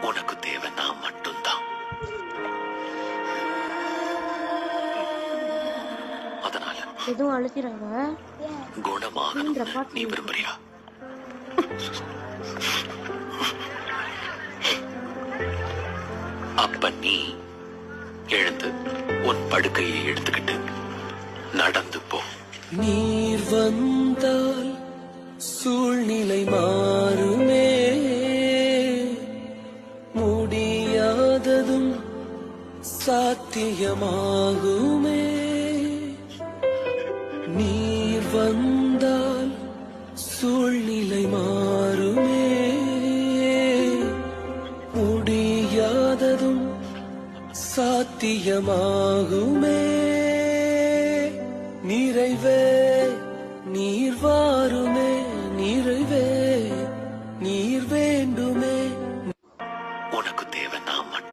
உனக்கு தேவை நான் மட்டும்தான். அதனால எதுவும் அழுத்திடாத. குணமாகணும் நீ விரும்புறியா? அப்ப நீ எழுந்து உன் படுக்கையை எடுத்துக்கிட்டு நடந்து போ. நீர் வந்தால் சூழ்நிலை மாறுமே, முடியாததும் சாத்தியமாகுமே. நீர் வந்தால் சூழ்நிலை மாறுமே, முடியாததும் சாத்தியமாகுமே. நிறைவே நீர் வாருமே, நிறைவே நீர் வேண்டுமே. உனக்கு தேவை நான் மட்டும்.